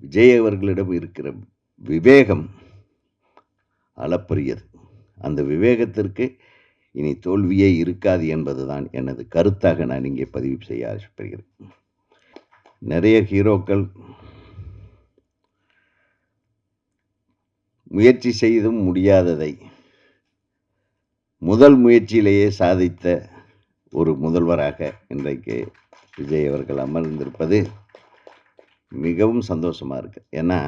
விஜய் அவர்களிடம் இருக்கிற விவேகம் அளப்பரியது. அந்த விவேகத்திற்கு இனி தோல்வியே இருக்காது என்பதுதான் எனது கருத்தாக நான் இங்கே பதிவு செய்ய ஆசைப்படுகிறேன். நிறைய ஹீரோக்கள் முயற்சி செய்தும் முடியாததை முதல் முயற்சியிலேயே சாதித்த ஒரு முதல்வராக இன்றைக்கு விஜய் அவர்கள் அமர்ந்திருப்பது மிகவும் சந்தோஷமாக இருக்குது. ஏன்னா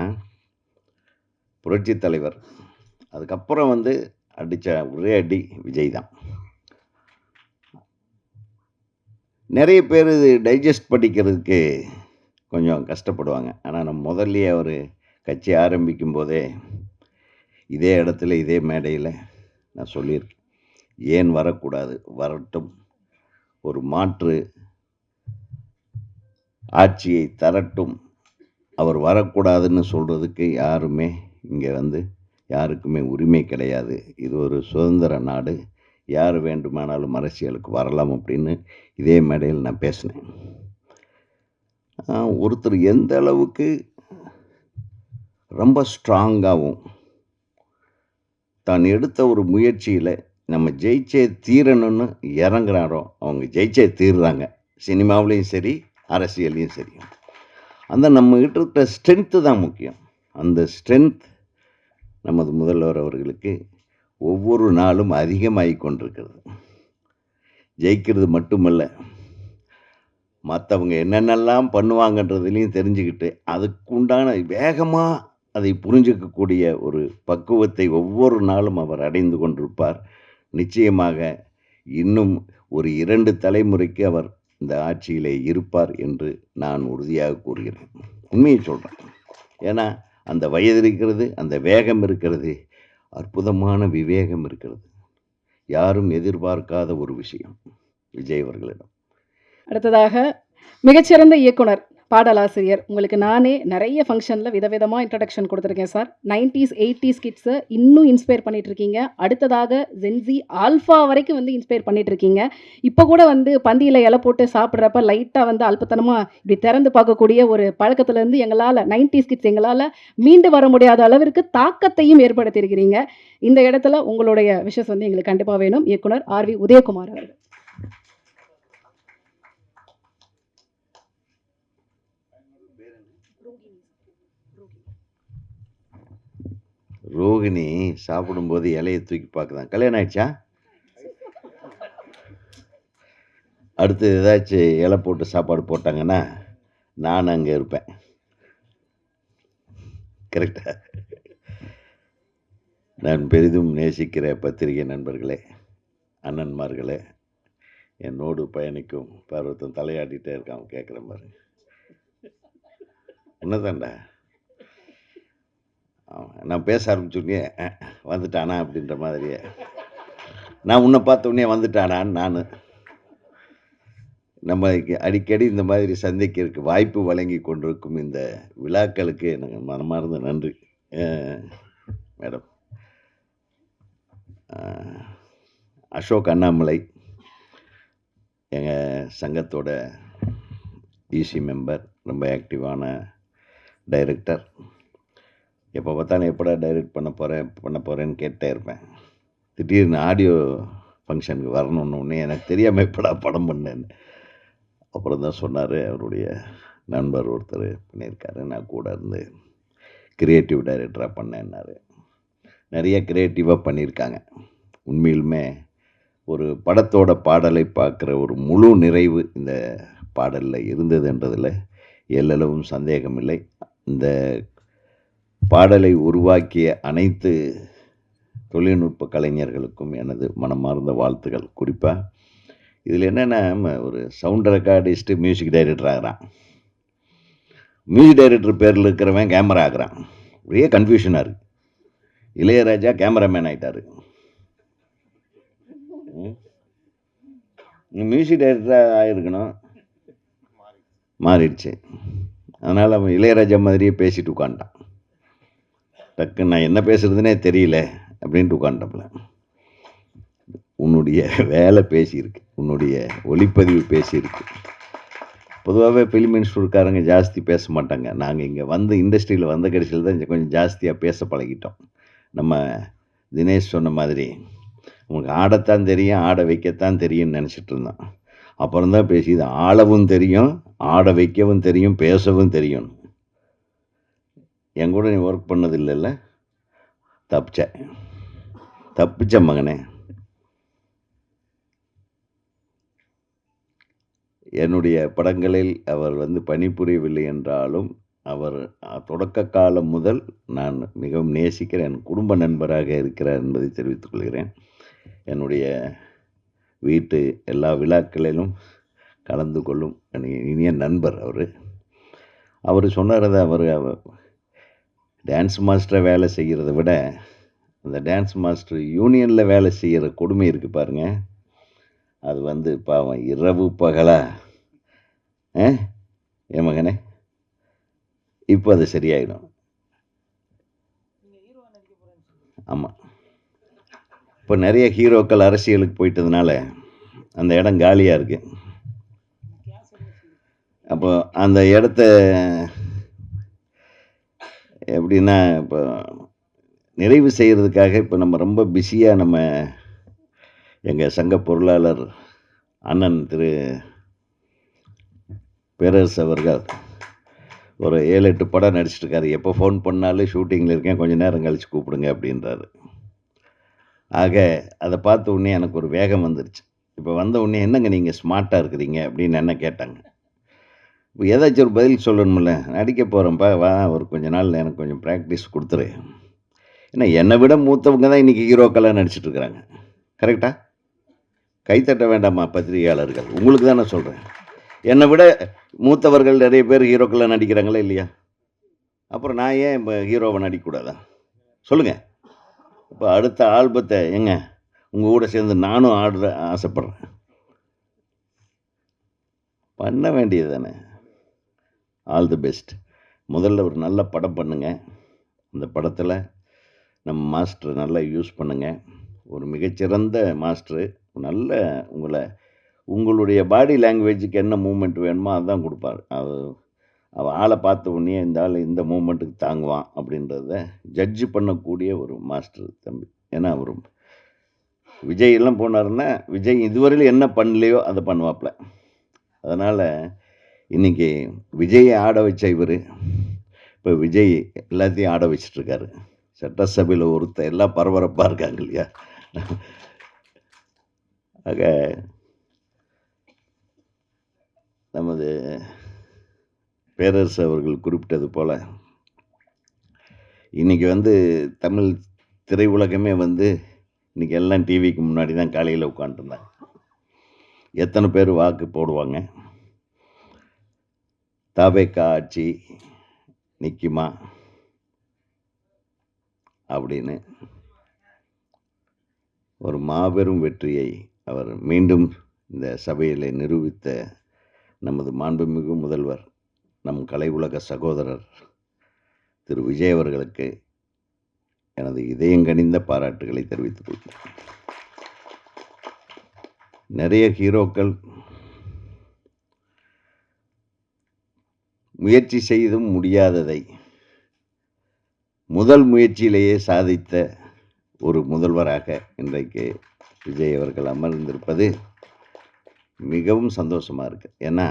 புரட்சி தலைவர் அதுக்கப்புறம் அடித்த ஒரே அடி விஜய் தான். நிறைய பேர் இது டைஜஸ்ட் பண்ணிக்கிறதுக்கு கொஞ்சம் கஷ்டப்படுவாங்க. ஆனால் நம்ம முதல்லையே அவர் கட்சி ஆரம்பிக்கும் போதே இதே இடத்துல இதே மேடையில் நான் சொல்லியிருக்கேன், ஏன் வரக்கூடாது, வரட்டும், ஒரு மாற்று ஆட்சியை தரட்டும், அவர் வரக்கூடாதுன்னு சொல்கிறதுக்கு யாருமே இங்கே யாருக்குமே உரிமை கிடையாது, இது ஒரு சுதந்திர நாடு, யார் வேண்டுமானாலும் அரசியலுக்கு வரலாம் அப்படின்னு இதே மேடையில் நான் பேசினேன். ஒருத்தர் எந்த அளவுக்கு ரொம்ப ஸ்ட்ராங்காகவும் தான் எடுத்த ஒரு முயற்சியில் நம்ம ஜெயிச்சே தீரணும்னு இறங்குறாரோ அவங்க ஜெயிச்சே தீர்றாங்க. சினிமாவிலையும் சரி, அரசியல்லையும் சரி. அந்த நம்மகிட்ட இருக்கிற ஸ்ட்ரென்த்து தான் முக்கியம். அந்த ஸ்ட்ரென்த் நமது முதல்வர் அவர்களுக்கு ஒவ்வொரு நாளும் அதிகமாகி கொண்டிருக்கிறது. ஜெயிக்கிறது மட்டுமல்ல, மற்றவங்க என்னென்னலாம் பண்ணுவாங்கன்றதுலையும் தெரிஞ்சுக்கிட்டு அதுக்குண்டான வேகமாக அதை புரிஞ்சிக்கக்கூடிய ஒரு பக்குவத்தை ஒவ்வொரு நாளும் அவர் அடைந்து கொண்டிருப்பார். நிச்சயமாக இன்னும் ஒரு 2 தலைமுறைக்கு அவர் இந்த ஆட்சியிலே இருப்பார் என்று நான் உறுதியாக கூறுகிறேன். உண்மையை சொல்கிறேன். ஏன்னா அந்த வயது இருக்கிறது, அந்த வேகம் இருக்கிறது, அற்புதமான விவேகம் இருக்கிறது. யாரும் எதிர்பார்க்காத ஒரு விஷயம் விஜய் அவர்களிடம். அடுத்ததாக மிகச்சிறந்த இயக்குனர், பாடலாசிரியர். உங்களுக்கு நானே நிறைய ஃபங்க்ஷனில் விதவிதமாக இன்ட்ரடக்ஷன் கொடுத்துருக்கேன் சார். 90s 80s கிட்ஸை இன்னும் இன்ஸ்பயர் பண்ணிகிட்ருக்கீங்க. அடுத்ததாக ஜென்சி ஆல்ஃபா வரைக்கும் இன்ஸ்பயர் பண்ணிகிட்ருக்கீங்க. இப்போ கூட பந்தியில் இலை போட்டு சாப்பிட்றப்ப லைட்டாக அல்பத்தனமாக இப்படி திறந்து பார்க்கக்கூடிய ஒரு பழக்கத்துலேருந்து எங்களால் 90s கிட்ஸ் எங்களால் மீண்டு வர முடியாத அளவிற்கு தாக்கத்தையும் ஏற்படுத்தியிருக்கிறீங்க. இந்த இடத்துல உங்களுடைய விஷஸ் எங்களுக்கு கண்டிப்பாக வேணும். இயக்குனர் ஆர்வி உதயகுமார் அவர்கள். ரோகிணி சாப்பிடும்போது இலையை தூக்கி பார்க்குதான். கல்யாணம் ஆயிடுச்சா? அடுத்து ஏதாச்சும் இலை போட்டு சாப்பாடு போட்டாங்கன்னா நான் அங்கே இருப்பேன். கரெக்டா? நான் பெரிதும் நேசிக்கிற பத்திரிகை நண்பர்களே, அண்ணன்மார்களே, என்னோடு பயணிக்கும் பருவத்தம் தலையாடிட்டே இருக்கான், கேட்குற மாதிரி என்னதான்டா நான் பேச ஆரம்பிச்சோடனே வந்துட்டானா அப்படின்ற மாதிரியே, நான் உன்னை பார்த்த உடனே வந்துட்டானான்னு நான் நம்ம அடிக்கடி இந்த மாதிரி சந்திக்கிறதுக்கு வாய்ப்பு வழங்கி கொண்டிருக்கும் இந்த விழாக்களுக்கு எனக்கு மனமார்ந்த நன்றி. மேடம் அசோக் அண்ணாமலை எங்கள் சங்கத்தோட இசி மெம்பர், ரொம்ப ஆக்டிவான டைரக்டர். எப்போ பார்த்தாலும் எப்படா டைரக்ட் பண்ண போகிறேன்னு கேட்டே இருப்பேன். திடீர்னு ஆடியோ ஃபங்க்ஷனுக்கு வரணுன்னு எனக்கு தெரியாமல் எப்படா படம் பண்ணேன்னு அப்புறம் தான் சொன்னார். அவருடைய நண்பர் ஒருத்தர் பண்ணியிருக்காரு, நான் கூட இருந்து கிரியேட்டிவ் டைரக்டராக பண்ணேன்னாரு. நிறைய க்ரியேட்டிவாக பண்ணியிருக்காங்க. உண்மையிலுமே ஒரு படத்தோட பாடலை பார்க்குற ஒரு முழு நிறைவு இந்த பாடலில் இருந்ததுன்றதில் எல்லளவும் சந்தேகமில்லை. இந்த பாடலை உருவாக்கிய அனைத்து தொழில்நுட்ப கலைஞர்களுக்கும் எனது மனமார்ந்த வாழ்த்துக்கள். குறிப்பாக இதில் என்னென்னா, ஒரு சவுண்ட் ரெக்கார்டிஸ்ட்டு மியூசிக் டைரக்டர் ஆகிறான், மியூசிக் டைரக்டர் பேரில் இருக்கிறவன் கேமரா ஆகிறான். ஒரே கன்ஃபியூஷனாக இருக்குது. இளையராஜா கேமராமேன் ஆகிட்டார். மியூசிக் டைரக்டராக ஆகிருக்கணும், மாறிடுச்சு. அதனால் அவன் இளையராஜா மாதிரியே பேசிட்டு உட்காந்துட்டான். டக்குன்னு நான் என்ன பேசுகிறதுனே தெரியல அப்படின்ட்டு உட்காந்துட்டப்பல. உன்னுடைய வேலை பேசியிருக்கு, உன்னுடைய ஒளிப்பதிவு பேசியிருக்கு. பொதுவாகவே ஃபிலிம் இன்ஸ்டியூட்காரங்க ஜாஸ்தி பேச மாட்டாங்க. நாங்கள் இங்கே வந்து இண்டஸ்ட்ரியில் வந்த கடைசியில் தான் கொஞ்சம் ஜாஸ்தியாக பேச பழகிட்டோம். நம்ம தினேஷ் சொன்ன மாதிரி உங்களுக்கு ஆடத்தான் தெரியும், ஆட வைக்கத்தான் தெரியும்னு நினச்சிட்டு இருந்தோம். அப்புறம் தான் பேசிது ஆளவும் தெரியும், ஆட வைக்கவும் தெரியும், பேசவும் தெரியும். என் கூட நீ ஒர்க் பண்ணது இல்லைல்ல? தப்பிச்ச மகனே. என்னுடைய படங்களில் அவர் வந்து பணிபுரியவில்லை என்றாலும் அவர் தொடக்க காலம் முதல் நான் மிகவும் நேசிக்கிற என் குடும்ப நண்பராக இருக்கிறார் என்பதை தெரிவித்துக் கொள்கிறேன். என்னுடைய வீட்டு எல்லா விழாக்களிலும் கலந்து கொள்ளும் இனிய நண்பர் அவர். அவர் சொன்னார், அவர் டான்ஸ் மாஸ்டராக வேலை செய்கிறத விட அந்த டான்ஸ் மாஸ்டர் யூனியனில் வேலை செய்கிற கொடுமை இருக்குது பாருங்க. அது வந்து பாவம் இரவு பகலா என் மகனே இப்போ அது சரியாயிடும். ஆமாம், இப்போ நிறைய ஹீரோக்கள் அரசியலுக்கு போயிட்டதுனால அந்த இடம் காலியாக இருக்கு. அப்போ அந்த இடத்த எப்படின்னா இப்போ நிறைவு செய்கிறதுக்காக இப்போ நம்ம ரொம்ப பிஸியாக நம்ம எங்கள் சங்க பொருளாளர் அண்ணன் திரு பேரரசு அவர்கள் ஒரு 7-8 படம் நடிச்சிட்ருக்காரு. எப்போ ஃபோன் பண்ணாலும் ஷூட்டிங்கில் இருக்கேன், கொஞ்சம் நேரம் கழித்து கூப்பிடுங்க அப்படின்றாரு. ஆக அதை பார்த்த உடனே எனக்கு ஒரு வேகம் வந்துருச்சு. இப்போ வந்த உடனே என்னங்க நீங்கள் ஸ்மார்ட்டாக இருக்கிறீங்க அப்படின்னு என்ன கேட்டாங்க. இப்போ ஏதாச்சும் ஒரு பதில் சொல்லணுமில்ல. நடிக்க போகிறேன்ப்பா, வா ஒரு கொஞ்ச நாள் எனக்கு கொஞ்சம் ப்ராக்டிஸ் கொடுத்துரு. ஏன்னா என்னை விட மூத்தவங்க தான் இன்றைக்கி ஹீரோக்கெல்லாம் நடிச்சிட்ருக்குறாங்க. கரெக்டாக? கைத்தட்ட வேண்டாமா பத்திரிகையாளர்கள்? உங்களுக்கு தான் நான் சொல்கிறேன். என்னை விட மூத்தவர்கள் நிறைய பேர் ஹீரோக்கெல்லாம் நடிக்கிறாங்களா இல்லையா? அப்புறம் நான் ஏன் இப்போ ஹீரோவை நடிக்கக்கூடாதா? சொல்லுங்கள். இப்போ அடுத்த ஆல்பத்தை உங்கள் கூட சேர்ந்து நானும் ஆசைப்பட்றேன். பண்ண வேண்டியது தானே. All the best. முதல்ல ஒரு நல்ல படம் பண்ணுங்க. அந்த படத்தில் நம்ம மாஸ்டர் நல்லா யூஸ் பண்ணுங்க. ஒரு மிகச்சிறந்த மாஸ்டரு. நல்ல உங்களுடைய பாடி லாங்குவேஜுக்கு என்ன மூமெண்ட் வேணுமோ அதுதான் கொடுப்பார். அவள் ஆளை பார்த்த உடனே இந்த ஆள் இந்த மூமெண்ட்டுக்கு தாங்குவான் அப்படின்றத ஜட்ஜு பண்ணக்கூடிய ஒரு மாஸ்டர் தம்பி. ஏன்னா அவர் விஜய் எல்லாம் போனாருன்னா விஜய் இதுவரையிலும் என்ன பண்ணலையோ அதை பண்ணுவாப்புல. அதனால் இன்றைக்கி விஜயை ஆட வச்ச இவர் இப்போ விஜய் எல்லாத்தையும் ஆட வச்சிட்ருக்காரு. சட்டசபையில் எல்லாம் பரபரப்பாக இருக்காங்க இல்லையா? ஆக நமது பேரரசு அவர்கள் குறிப்பிட்டது போல் இன்றைக்கி வந்து தமிழ் திரையுலகமே வந்து இன்றைக்கி எல்லாம் டிவிக்கு முன்னாடி தான் காலையில் உட்காந்துருந்தாங்க. எத்தனை பேர் வாக்கு போடுவாங்க, தவேகா ஆட்சி நிற்குமா அப்படின்னு ஒரு மாபெரும் வெற்றியை அவர் மீண்டும் இந்த சபையில் நிரூபித்த நமது மாண்புமிகு முதல்வர், நம் கலை உலக சகோதரர் திரு விஜய் அவர்களுக்கு எனது இதயங்கனிந்த பாராட்டுகளை தெரிவித்துக் கொள்கிறேன். நிறைய ஹீரோக்கள் முயற்சி செய்தும் முடியாததை முதல் முயற்சியிலேயே சாதித்த ஒரு முதல்வராக இன்றைக்கு விஜய் அவர்கள் அமர்ந்திருப்பது மிகவும் சந்தோஷமாக இருக்குது. ஏன்னா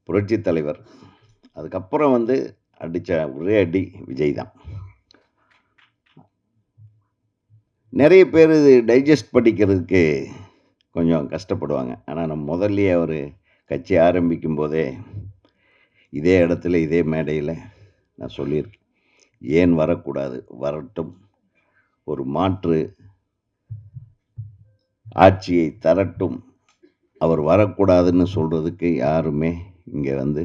புரட்சி தலைவர் அதுக்கப்புறம் வந்து அடித்த ஒரே அடி விஜய் தான். நிறைய பேர் இது டைஜஸ்ட் பண்ணிக்கிறதுக்கு கொஞ்சம் கஷ்டப்படுவாங்க. ஆனால் நம்ம முதல்லையே அவர் கட்சி ஆரம்பிக்கும் போதே இதே இடத்துல இதே மேடையில் நான் சொல்லியிருக்கேன், ஏன் வரக்கூடாது, வரட்டும், ஒரு மாற்று ஆட்சியை தரட்டும், அவர் வரக்கூடாதுன்னு சொல்கிறதுக்கு யாருமே இங்கே வந்து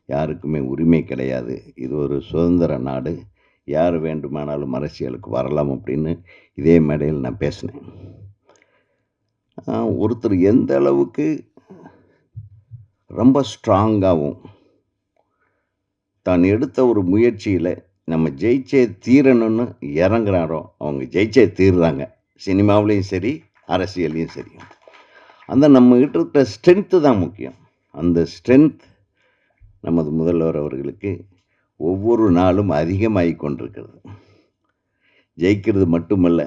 யாருக்குமே உரிமை கிடையாது. இது ஒரு சுதந்திர நாடு, யார் வேண்டுமானாலும் அரசியலுக்கு வரலாம் அப்படின்னு இதே மேடையில் நான் பேசினேன். ஒருத்தர் எந்த அளவுக்கு ரொம்ப ஸ்ட்ராங்காகவும் தான் எடுத்த ஒரு முயற்சியில் நம்ம ஜெயிச்சே தீரணும்னு இறங்குறாரோ அவங்க ஜெயிச்சே தீர்றாங்க. சினிமாவிலையும் சரி அரசியல்லையும் சரி. அந்த நம்மகிட்ட இருக்கிற ஸ்ட்ரென்த்து தான் முக்கியம். அந்த ஸ்ட்ரென்த் நமது முதல்வர் அவர்களுக்கு ஒவ்வொரு நாளும் அதிகமாகிக் கொண்டிருக்கிறது. ஜெயிக்கிறது மட்டுமல்ல,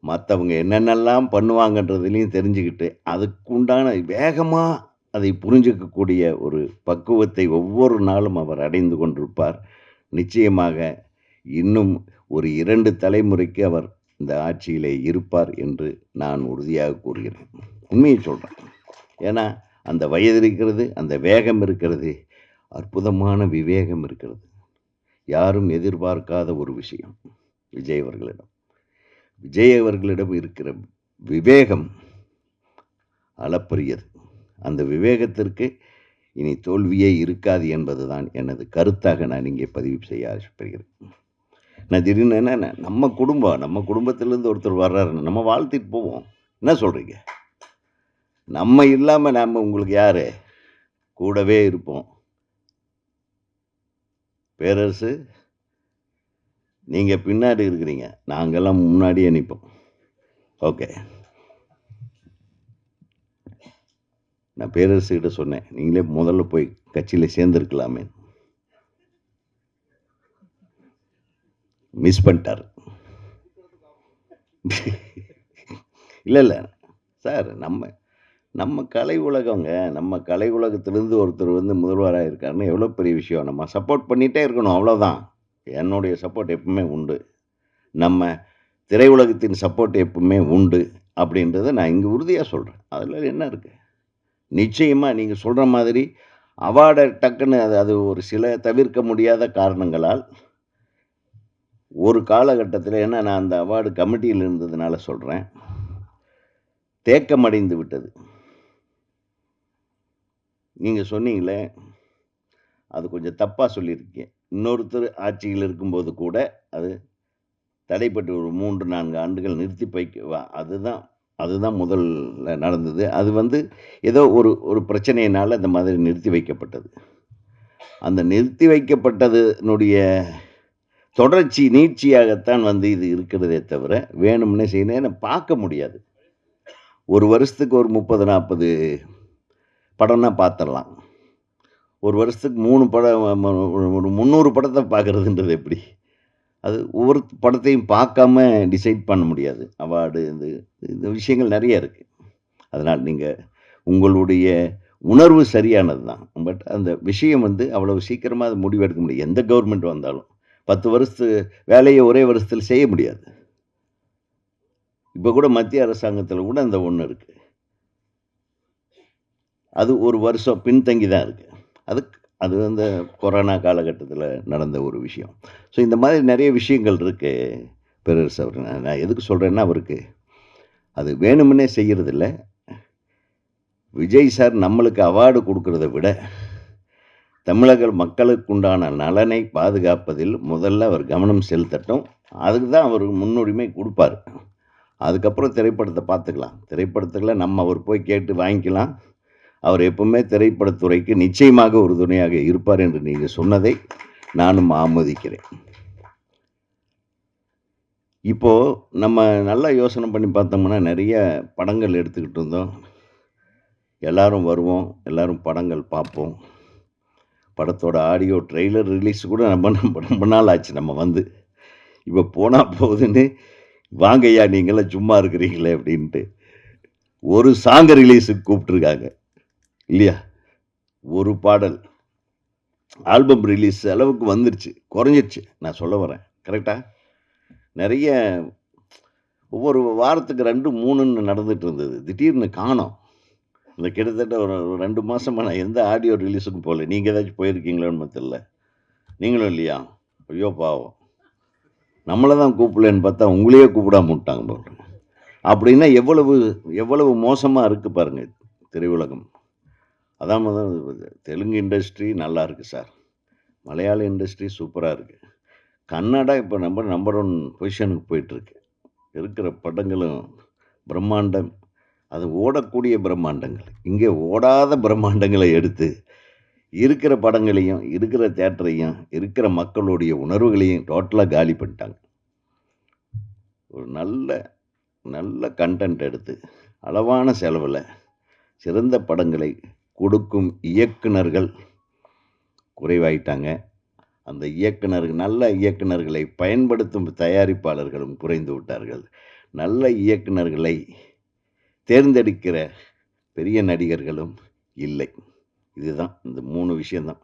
மற்றவங்க என்னென்னலாம் பண்ணுவாங்கன்றதுலையும் தெரிஞ்சுக்கிட்டு அதுக்குண்டான வேகமாக அதை புரிஞ்சிக்கக்கூடிய ஒரு பக்குவத்தை ஒவ்வொரு நாளும் அவர் அடைந்து கொண்டிருப்பார். நிச்சயமாக இன்னும் ஒரு 2 தலைமுறைக்கு அவர் இந்த ஆட்சியிலே இருப்பார் என்று நான் உறுதியாக கூறுகிறேன். உண்மையை சொல்கிறேன். ஏன்னா அந்த வயது இருக்கிறது, அந்த வேகம் இருக்கிறது, அற்புதமான விவேகம் இருக்கிறது. யாரும் எதிர்பார்க்காத ஒரு விஷயம் விஜய் அவர்களிடம். விஜய் அவர்களிடம் இருக்கிற விவேகம் அளப்பரியது. அந்த விவேகத்திற்கு இனி தோல்வியே இருக்காது என்பதுதான் எனது கருத்தாக நான் இங்கே பதிவு செய்ய ஆசைப்படுகிறேன். நான் திடீர்னு என்ன நம்ம குடும்பத்திலேருந்து ஒருத்தர் வர்றாருன்னு நம்ம வாழ்த்திட்டு போவோம். என்ன சொல்கிறீங்க? நம்ம இல்லாமல் நம்ம உங்களுக்கு யார்? கூடவே இருப்போம். பேரரசு, நீங்கள் பின்னாடி இருக்கிறீங்க, நாங்கள்லாம் முன்னாடியே நிற்போம். ஓகே. நான் பேரரசுகிட்ட சொன்னேன், நீங்களே முதல்ல போய் கட்சியில் சேர்ந்துருக்கலாமே. மிஸ் பண்ணிட்டார். இல்லை சார், நம்ம கலை உலகங்க. நம்ம கலை உலகத்திலேருந்து ஒருத்தர் முதல்வராக இருக்காருன்னு எவ்வளோ பெரிய விஷயம். நம்ம சப்போர்ட் பண்ணிகிட்டே இருக்கணும், அவ்வளோதான். என்னுடைய சப்போர்ட் எப்பவுமே உண்டு. நம்ம திரையுலகத்தின் சப்போர்ட் எப்பவுமே உண்டு அப்படின்றத நான் இங்கே உறுதியாக சொல்கிறேன். அதில் என்ன இருக்குது? நிச்சயமாக நீங்கள் சொல்கிற மாதிரி அவார்டை டக்குன்னு அது ஒரு சில தவிர்க்க முடியாத காரணங்களால் ஒரு காலகட்டத்தில், ஏன்னா நான் அந்த அவார்டு கமிட்டியில் இருந்ததுனால சொல்கிறேன், தேக்கமடைந்து விட்டது. நீங்கள் சொன்னீங்களே, அது கொஞ்சம் தப்பாக சொல்லியிருக்கீங்க. இன்னொருத்தர் ஆட்சியில் இருக்கும்போது கூட அது தடைப்பட்டு ஒரு 3-4 ஆண்டுகள் நிறுத்தி வைக்க, அதுதான் முதல்ல நடந்தது. அது ஏதோ ஒரு பிரச்சனையினால் அந்த மாதிரி நிறுத்தி வைக்கப்பட்டது. அந்த நிறுத்தி வைக்கப்பட்டதுனுடைய தொடர்ச்சி நீட்சியாகத்தான் இது இருக்கிறதே தவிர வேணும்னே செய்யணும் பார்க்க முடியாது. ஒரு வருஷத்துக்கு ஒரு 30-40 படம்னா பார்த்துடலாம். ஒரு வருஷத்துக்கு 3 படம், ஒரு 300 படத்தை பார்க்குறதுன்றது எப்படி? அது ஒவ்வொரு படத்தையும் பார்க்காம டிசைட் பண்ண முடியாது. அவார்டு இந்த விஷயங்கள் நிறைய இருக்குது. அதனால் நீங்கள் உங்களுடைய உணர்வு சரியானது தான். பட் அந்த விஷயம் அவ்வளவு சீக்கிரமாக அது முடிவெடுக்க முடியாது. எந்த கவர்மெண்ட் வந்தாலும் 10 வருஷத்து வேலையை ஒரே வருஷத்தில் செய்ய முடியாது. இப்போ கூட மத்திய அரசாங்கத்தில் கூட அந்த ஒன்று இருக்குது. அது ஒரு வருஷம் பின்தங்கி தான் இருக்குது. அது கொரோனா காலகட்டத்தில் நடந்த ஒரு விஷயம். ஸோ இந்த மாதிரி நிறைய விஷயங்கள் இருக்குது. பேரரசு அவர், நான் எதுக்கு சொல்கிறேன்னா, அவருக்கு அது வேணுமுன்னே செய்கிறதில்ல. விஜய் சார் நம்மளுக்கு அவார்டு கொடுக்கறத விட தமிழக மக்களுக்குண்டான நலனை பாதுகாப்பதில் முதல்ல அவர் கவனம் செலுத்தட்டும். அதுக்கு தான் அவர் முன்னுரிமை கொடுப்பார். அதுக்கப்புறம் திரைப்படத்தை பார்த்துக்கலாம். திரைப்படத்துக்குள்ள நம்ம அவர் போய் கேட்டு வாங்கிக்கலாம். அவர் எப்பவுமே திரைப்படத்துறைக்கு நிச்சயமாக ஒரு துணையாக இருப்பார் என்று நீங்கள் சொன்னதை நானும் ஆமோதிக்கிறேன். இப்போது நம்ம நல்லா யோசனை பண்ணி பார்த்தோம்னா நிறைய படங்கள் எடுத்துக்கிட்டு இருந்தோம். எல்லாரும் வருவோம், எல்லாரும் படங்கள் பார்ப்போம். படத்தோட ஆடியோ ட்ரெய்லர் ரிலீஸ் கூட ரொம்ப நாள் ஆச்சு. நம்ம இப்போ போனால் போகுதுன்னு, வாங்கய்யா நீங்களாம் சும்மா இருக்கிறீங்களே அப்படின்ட்டு ஒரு சாங் ரிலீஸுக்கு கூப்பிட்ருக்காங்க இல்லையா? ஒரு பாடல் ஆல்பம் ரிலீஸ் அளவுக்கு வந்துருச்சு, குறைஞ்சிருச்சு. நான் சொல்ல வரேன் கரெக்டாக. நிறைய ஒவ்வொரு வாரத்துக்கு 2-3ன்னு நடந்துட்டு இருந்தது. திடீர்னு காணோம். இந்த கிட்டத்தட்ட ஒரு 2 மாதமாக நான் எந்த ஆடியோ ரிலீஸுக்கும் போகல. நீங்கள் ஏதாச்சும் போயிருக்கீங்களோன்னு தெரியல. நீங்களும் இல்லையா? ஐயோ பாவம், நம்மளை தான் கூப்பிடலன்னு பார்த்தா உங்களையே கூப்பிடாம விட்டாங்க போல. அப்படின்னா எவ்வளவு மோசமாக இருக்குது பாருங்கள் திரையுலகம். அதான் தெலுங்கு இண்டஸ்ட்ரி நல்லா இருக்குது சார், மலையாள இண்டஸ்ட்ரி சூப்பராக இருக்குது, கன்னடா இப்போ நம்பர் 1 பொசிஷனுக்கு போயிட்டுருக்கு. இருக்கிற படங்களும் பிரம்மாண்டம், அது ஓடக்கூடிய பிரம்மாண்டங்கள். இங்கே ஓடாத பிரம்மாண்டங்களை எடுத்து இருக்கிற படங்களையும் இருக்கிற தேட்டரையும் இருக்கிற மக்களுடைய உணர்வுகளையும் டோட்டலாக காலி பண்ணிட்டாங்க. ஒரு நல்ல கண்டென்ட் எடுத்து அளவான செலவில் சிறந்த படங்களை கொடுக்கும் இயக்குனர்கள் குறைவாயிட்டாங்க. அந்த நல்ல இயக்குனர்களை பயன்படுத்தும் தயாரிப்பாளர்களும் குறைந்து விட்டார்கள். நல்ல இயக்குனர்களை தேர்ந்தெடுக்கிற பெரிய நடிகர்களும் இல்லை. இதுதான் இந்த 3 விஷயம் தான்.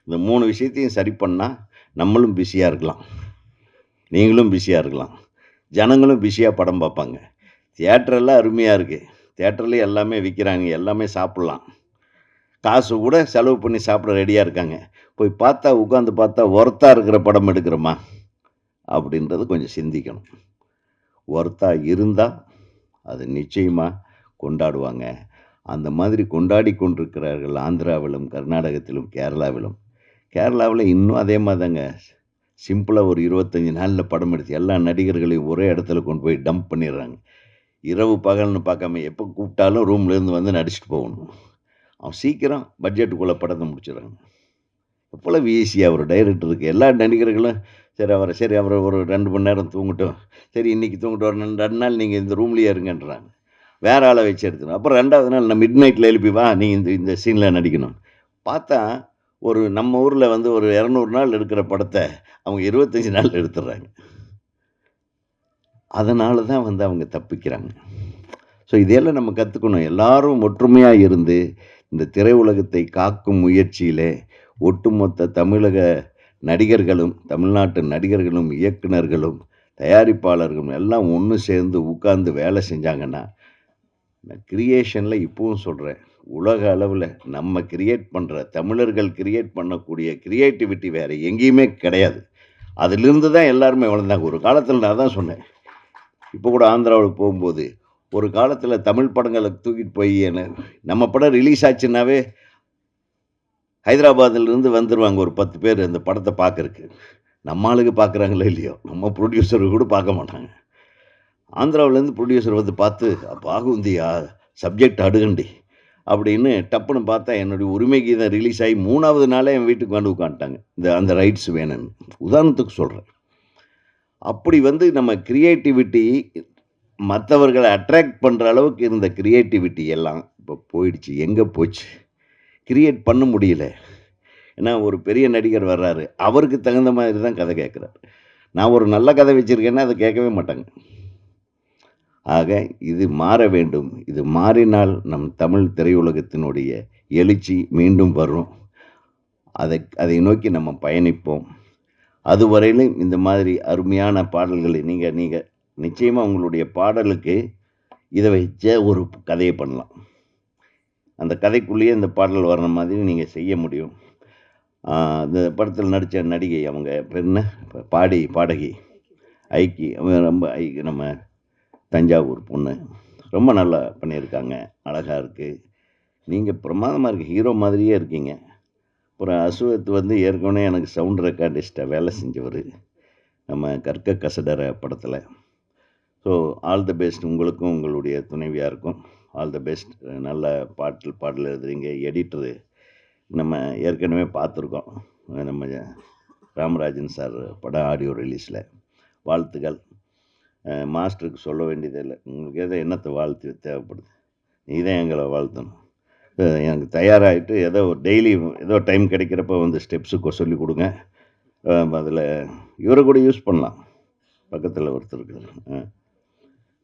இந்த 3 விஷயத்தையும் சரி பண்ணா நம்மளும் பிஸியா இருக்கலாம். நீங்களும் பிஸியா இருக்கலாம். ஜனங்களும் பிஸியா படம் பார்ப்பாங்க. தியேட்டரெல்லாம் அருமையா இருக்கு. தியேட்டர்லயும் எல்லாமே விக்கிறாங்க. எல்லாமே சாப்பிடலாம். காசு கூட செலவு பண்ணி சாப்பிட ரெடியா இருக்காங்க. போய் பார்த்தா உட்கார்ந்து பார்த்தா ஒர்த்தா இருக்கிற படம் எடுக்கிறோமா? அப்படின்றது கொஞ்சம் சிந்திக்கணும். ஒர்த்தா இருந்தா அது நிச்சயமா கொண்டாடுவாங்க. அந்த மாதிரி கொண்டாடி கொண்டிருக்கிறார்கள் ஆந்திராவிலும், கர்நாடகத்திலும், கேரளாவிலும். கேரளாவுல இன்னும் அதே மாரி தாங்க. சிம்பிளா ஒரு 25 நாள்ல படம் எடுத்து எல்லா நடிகர்களையும் ஒரே இடத்துல கொண்டு போய் டம்ப் பண்ணிடுறாங்க. இரவு பகல்னு பார்க்காம எப்போ கூப்பிட்டாலும் ரூம்லேருந்து வந்து நடிச்சுட்டு போகணும். அவன் சீக்கிரம் பட்ஜெட்டுக்குள்ள படத்தை முடிச்சிடுறாங்க. எவ்வளவு ஈஸியா ஒரு டைரக்டருக்கு எல்லா நடிகர்களும் சரி அவர் ஒரு 2 மணி நேரம் தூங்கட்டும். சரி இன்னைக்கு தூங்கட்டும். ஒரு 2 நாள் நீங்க இந்த ரூம்லயே இருங்கன்றாங்க. வேற ஆள வச்சு எடுத்துரும். அப்புறம் 2வது நாள் நான் மிட் நைட்ல எழுப்பி வா நீ இந்த சீன்ல நடிக்கணும். பார்த்தா ஒரு நம்ம ஊர்ல வந்து ஒரு 200 நாள் எடுக்கிற படத்த அவங்க 25 நாள்ல எடுத்துடுறாங்க. அதனால தான் வந்து அவங்க தப்பிக்கிறாங்க. ஸோ இதையெல்லாம் நம்ம கத்துக்கணும். எல்லாரும் ஒற்றுமையா இருந்து இந்த திரையுலகத்தை காக்கும் முயற்சியிலே ஒட்டுமொத்த தமிழக நடிகர்களும், தமிழ்நாட்டு நடிகர்களும், இயக்குனர்களும், தயாரிப்பாளர்களும் எல்லாம் ஒண்ணு சேர்ந்து உட்கார்ந்து வேலை செஞ்சாங்கன்னா, நான் கிரியேஷன்ல இப்பவும் சொல்றேன். உலக அளவுல நம்ம கிரியேட் பண்ற தமிழர்கள் கிரியேட் பண்ணக்கூடிய கிரியேட்டிவிட்டி வேற எங்கேயுமே கிடையாது. அதிலிருந்து தான் எல்லாருமே வளர்ந்தாங்க. ஒரு காலத்துல நான் அதான் சொன்னேன். இப்போ கூட ஆந்திராவுக்கு போகும்போது, ஒரு காலத்துல தமிழ் படங்கள தூக்கிட்டு போய் நம்ம படம் ரிலீஸ் ஆச்சுன்னாவே ஹைதராபாத்லேருந்து வந்துருவாங்க ஒரு 10 பேர் அந்த படத்த பார்க்கறக்கு. நம்ம ஆளுங்க பார்க்குறாங்களோ இல்லையோ, நம்ம புரொடியூசர் கூட பார்க்க மாட்டாங்க. ஆந்திராவுலேருந்து புரொடியூசர் வந்து பார்த்து, "பாகுந்தியா, சப்ஜெக்ட் அடுகண்டி" அப்படின்னு டப்புன்னு பார்த்தா என்னுடைய உரிமை கீதம் ரிலீஸ் ஆகி 3வது நாளே என் வீட்டுக்கு வந்து உட்காந்துட்டாங்க. அந்த ரைட்ஸ் வேணும்னு. உதாரணத்துக்கு சொல்றேன். அப்படி வந்து நம்ம கிரியேட்டிவிட்டி மத்தவர்கள அட்ராக்ட் பண்ற அளவுக்கு இருந்த கிரியேட்டிவிட்டி எல்லாம் இப்போ போயிடுச்சு. எங்க போச்சு? கிரியேட் பண்ண முடியல. ஏன்னா ஒரு பெரிய நடிகர் வர்றாரு. அவருக்கு தகுந்த மாதிரி தான் கதை கேட்குறாரு. நான் ஒரு நல்ல கதை வச்சிருக்கேன்னா அத கேட்கவே மாட்டாங்க. ஆக இது மாற வேண்டும். இது மாறினால் நம் தமிழ் திரையுலகத்தினுடைய எழுச்சி மீண்டும் வரும். அதை நோக்கி நம்ம பயணிப்போம். அதுவரையிலும் இந்த மாதிரி அருமையான பாடல்களை நீங்க நிச்சயமா உங்களுடைய பாடலுக்கு இத வச்சே ஒரு கதைய பண்ணலாம். அந்த கதைக்குள்ளேயே இந்த பாடல் வர்ற மாதிரி நீங்க செய்ய முடியும். இந்த படத்தில் நடித்த நடிகை அவங்க பேர் என்ன? பாடகி ஐக்கி. அவங்க ரொம்ப நம்ம தஞ்சாவூர் பொண்ணு. ரொம்ப நல்லா பண்ணியிருக்காங்க. அழகா இருக்கு. நீங்க பிரமாதமா இருக்கு. ஹீரோ மாதிரியே இருக்கீங்க. அப்புறம் அசுவத் வந்து ஏற்கனவே எனக்கு சவுண்ட் ரெக்கார்டிஸ்ட்டா வேலை செஞ்சவரு. நம்ம கற்க கசடற படத்துல. ஸோ ஆல் தி பெஸ்ட் உங்களுக்கும், உங்களுடைய துணைவியாருக்கும். All the best. நல்ல பாடல் எழுதுறீங்க. எடிட்டரு நம்ம ஏற்கனவே பார்த்துருக்கோம். நம்ம ராமராஜன் சார் படம் ஆடியோ ரிலீஸில். வாழ்த்துக்கள். மாஸ்டருக்கு சொல்ல வேண்டியதே இல்லை. உங்களுக்கு என்னத்தை வாழ்த்து தேவைப்படுது? நீ தான் எங்களை வாழ்த்தணும். எனக்கு தயாராகிட்டு ஏதோ டெய்லி ஏதோ டைம் கிடைக்கிறப்ப வந்து ஸ்டெப்ஸுக்கு சொல்லி கொடுங்க. அதில் இவரை கூட யூஸ் பண்ணலாம். பக்கத்தில் ஒருத்தர் இருக்காரு.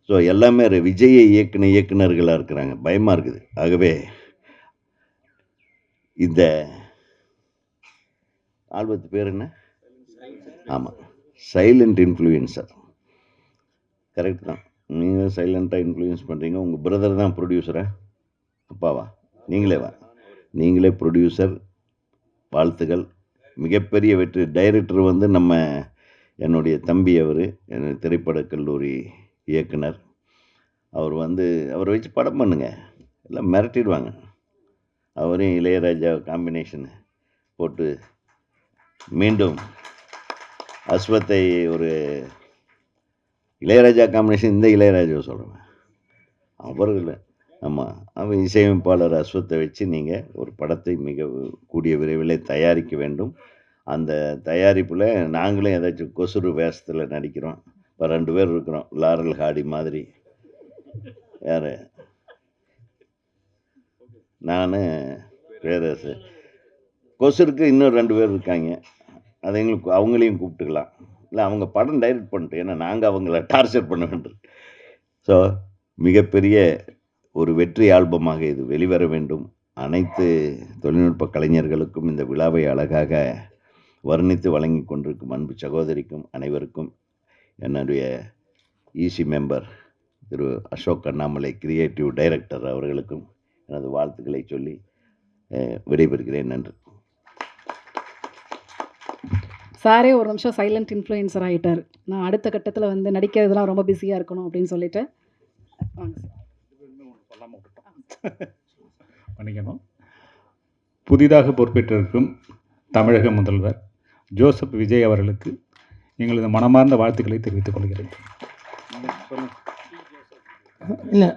ஸோ எல்லாமே விஜயை இயக்குனர்களாக இருக்கிறாங்க. பயமாக இருக்குது. ஆகவே இந்த ஆல்பத்து பேர் என்ன? ஆமாம், சைலண்ட் இன்ஃப்ளூயன்சர். கரெக்ட் தான். நீங்கள் சைலண்ட்டாக இன்ஃப்ளூயன்ஸ் பண்ணுறீங்க. உங்கள் பிரதர் தான் ப்ரொடியூசரா? அப்பாவா? நீங்களே ப்ரொடியூசர். வாழ்த்துக்கள். மிகப்பெரிய வெற்றி. டைரக்டர் வந்து என்னுடைய தம்பி. அவர் திரைப்படக் கல்லூரி இயக்குனர். அவரை வச்சு படம் பண்ணுங்க. எல்லாம் மிரட்டிடுவாங்க. அவரையும் இளையராஜா காம்பினேஷன் போட்டு மீண்டும் அஸ்வத்தை ஒரு இளையராஜா காம்பினேஷன். இந்த இளையராஜாவை சொல்கிறேன். அவர்கள் ஆமாம், அவன் இசையமைப்பாளர் அஸ்வத்தை வச்சு நீங்கள் ஒரு படத்தை மிக கூடிய விரைவில் தயாரிக்க வேண்டும். அந்த தயாரிப்பில் நாங்களும் ஏதாச்சும் கொசுறு வேஷத்தில் நடிக்கிறோம். இப்போ 2 பேர் இருக்கிறோம். லாரல் ஹாடி மாதிரி. யார்? நான் பேரரசு. கொசுருக்கு இன்னும் 2 பேர் இருக்காங்க. அது எங்களுக்கு அவங்களையும் கூப்பிட்டுக்கலாம். இல்லை அவங்க படம் டைரக்ட் பண்ணிட்டு, ஏன்னா நாங்கள் அவங்கள டார்ச்சர் பண்ண வேண்டும். ஸோ மிகப்பெரிய ஒரு வெற்றி ஆல்பமாக இது வெளிவர வேண்டும். அனைத்து தொழில்நுட்ப கலைஞர்களுக்கும் இந்த விழாவை அழகாக வர்ணித்து வழங்கி கொண்டிருக்கும் அன்பு சகோதரிக்கும் அனைவருக்கும் என்னுடைய ஈசி மெம்பர் திரு அசோக் அண்ணாமலை கிரியேட்டிவ் டைரக்டர் அவர்களுக்கும் எனது வாழ்த்துக்களை சொல்லி விடைபெறுகிறேன். நன்றி. சாரே ஒரு நிமிஷம் சைலண்ட் இன்ஃப்ளூயன்சர் ஆகிட்டார். நான் அடுத்த கட்டத்தில் வந்து நடிக்கிறதுலாம் ரொம்ப பிஸியாக இருக்கணும் அப்படின்னு சொல்லிட்டு வாங்க சார். பண்ணிக்கணும். புதிதாக பொறுப்பேற்றிருக்கும் தமிழக முதல்வர் ஜோசப் விஜய் அவர்களுக்கு எங்களது மனமார்ந்த வாழ்த்துக்களை தெரிவித்துக் கொள்கிறேன். இல்லை,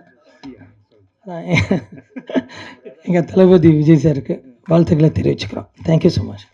எங்கள் தளபதி விஜய் சாருக்கு வாழ்த்துக்களை தெரிவிச்சுக்கிறோம். Thank you so much.